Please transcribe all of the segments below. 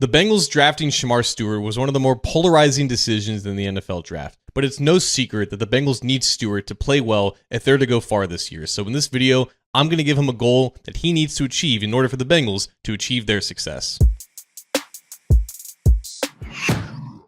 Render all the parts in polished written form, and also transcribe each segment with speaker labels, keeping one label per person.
Speaker 1: The Bengals drafting Shemar Stewart was one of the more polarizing decisions in the NFL draft, but it's no secret that the Bengals need Stewart to play well if they're to go far this year. So in this video, I'm going to give him a goal that he needs to achieve in order for the Bengals to achieve their success.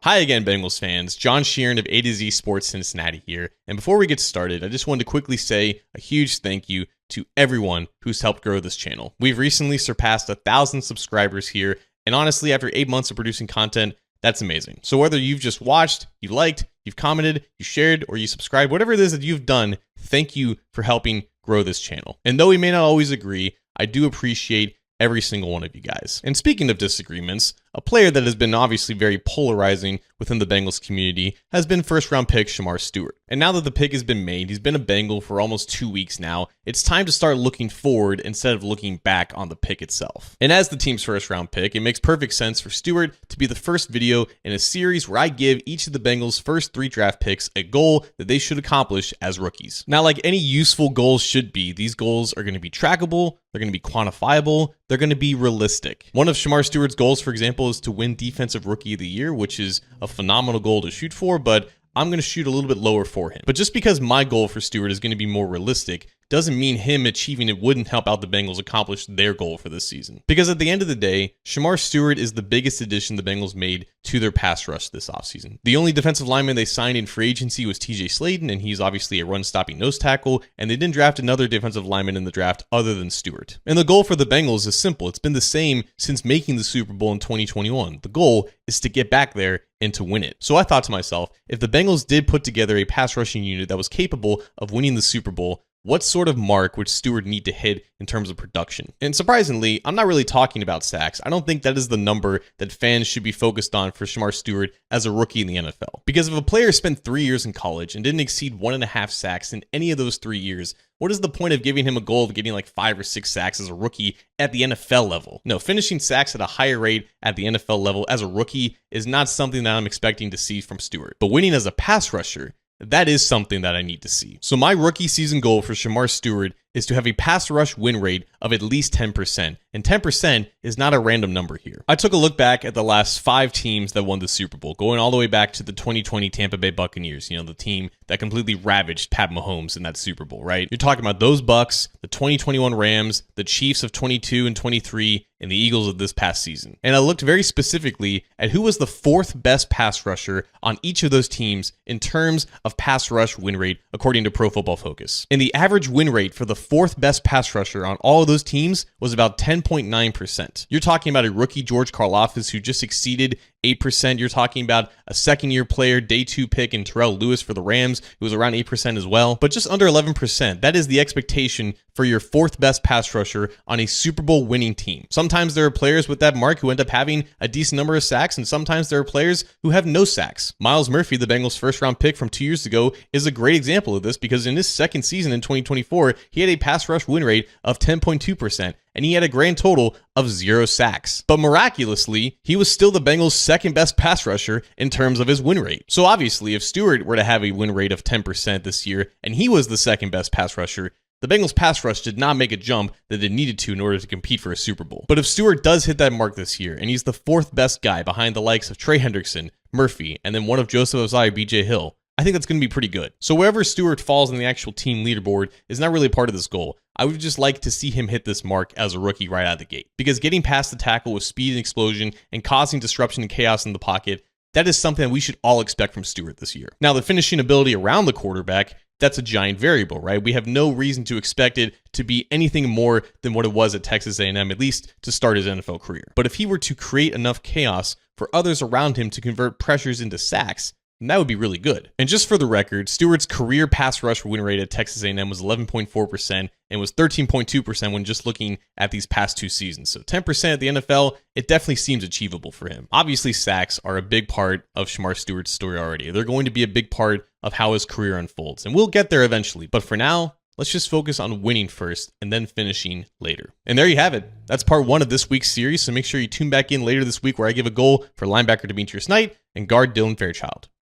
Speaker 1: Hi again, Bengals fans. John Sheeran of EDGE Sports Cincinnati here. And before we get started, I just wanted to quickly say a huge thank you to everyone who's helped grow this channel. We've recently surpassed 1,000 subscribers here. And honestly, after 8 months of producing content, that's amazing. So whether you've just watched, you liked, you've commented, you shared, or you subscribed, whatever it is that you've done, thank you for helping grow this channel. And though we may not always agree, I do appreciate every single one of you guys. And speaking of disagreements, a player that has been obviously very polarizing within the Bengals community has been first-round pick Shemar Stewart. And now that the pick has been made, he's been a Bengal for almost 2 weeks now, it's time to start looking forward instead of looking back on the pick itself. And as the team's first-round pick, it makes perfect sense for Stewart to be the first video in a series where I give each of the Bengals' first 3 draft picks a goal that they should accomplish as rookies. Now, like any useful goals should be, these goals are going to be trackable, they're going to be quantifiable, they're going to be realistic. One of Shemar Stewart's goals, for example, is to win Defensive Rookie of the Year, which is a phenomenal goal to shoot for, but I'm going to shoot a little bit lower for him. But just because my goal for Stewart is going to be more realistic doesn't mean him achieving it wouldn't help out the Bengals accomplish their goal for this season. Because at the end of the day, Shemar Stewart is the biggest addition the Bengals made to their pass rush this offseason. The only defensive lineman they signed in free agency was TJ Sladen, and he's obviously a run-stopping nose tackle, and they didn't draft another defensive lineman in the draft other than Stewart. And the goal for the Bengals is simple. It's been the same since making the Super Bowl in 2021. The goal is to get back there and to win it. So I thought to myself, if the Bengals did put together a pass rushing unit that was capable of winning the Super Bowl, what sort of mark would Stewart need to hit in terms of production? And surprisingly, I'm not really talking about sacks. I don't think that is the number that fans should be focused on for Shemar Stewart as a rookie in the NFL. Because if a player spent 3 years in college and didn't exceed 1.5 sacks in any of those 3 years, what is the point of giving him a goal of getting like 5 or 6 sacks as a rookie at the NFL level? No, finishing sacks at a higher rate at the NFL level as a rookie is not something that I'm expecting to see from Stewart. But winning as a pass rusher, that is something that I need to see. So my rookie season goal for Shemar Stewart is to have a pass rush win rate of at least 10%. And 10% is not a random number here. I took a look back at the last 5 teams that won the Super Bowl, going all the way back to the 2020 Tampa Bay Buccaneers, the team that completely ravaged Pat Mahomes in that Super Bowl, right? You're talking about those Bucs, the 2021 Rams, the Chiefs of 22 and 23, and the Eagles of this past season. And I looked very specifically at who was the 4th best pass rusher on each of those teams in terms of pass rush win rate, according to Pro Football Focus. And the average win rate for the 4th best pass rusher on all of those teams was about 10.9%. You're talking about a rookie, George Karlaftis, who just exceeded 8%. You're talking about a second-year player, day 2 pick in Terrell Lewis for the Rams, who was around 8% as well, but just under 11%. That is the expectation for your 4th best pass rusher on a Super Bowl winning team. Sometimes there are players with that mark who end up having a decent number of sacks, and sometimes there are players who have no sacks. Miles Murphy, the Bengals' first-round pick from 2 years ago, is a great example of this because in his second season in 2024, he had a pass rush win rate of 10.2%. and he had a grand total of 0 sacks. But miraculously, he was still the Bengals' 2nd best pass rusher in terms of his win rate. So obviously, if Stewart were to have a win rate of 10% this year, and he was the 2nd best pass rusher, the Bengals' pass rush did not make a jump that it needed to in order to compete for a Super Bowl. But if Stewart does hit that mark this year, and he's the 4th best guy behind the likes of Trey Hendrickson, Murphy, and then one of Joseph Ossai, BJ Hill, I think that's going to be pretty good. So wherever Stewart falls on the actual team leaderboard is not really a part of this goal. I would just like to see him hit this mark as a rookie right out of the gate. Because getting past the tackle with speed and explosion and causing disruption and chaos in the pocket, that is something that we should all expect from Stewart this year. Now, the finishing ability around the quarterback, that's a giant variable, right? We have no reason to expect it to be anything more than what it was at Texas A&M, at least to start his NFL career. But if he were to create enough chaos for others around him to convert pressures into sacks, and that would be really good. And just for the record, Stewart's career pass rush win rate at Texas A&M was 11.4% and was 13.2% when just looking at these past 2 seasons. So 10% at the NFL, it definitely seems achievable for him. Obviously, sacks are a big part of Shemar Stewart's story already. They're going to be a big part of how his career unfolds, and we'll get there eventually. But for now, let's just focus on winning first and then finishing later. And there you have it. That's part 1 of this week's series, so make sure you tune back in later this week where I give a goal for linebacker Demetrius Knight and guard Dylan Fairchild.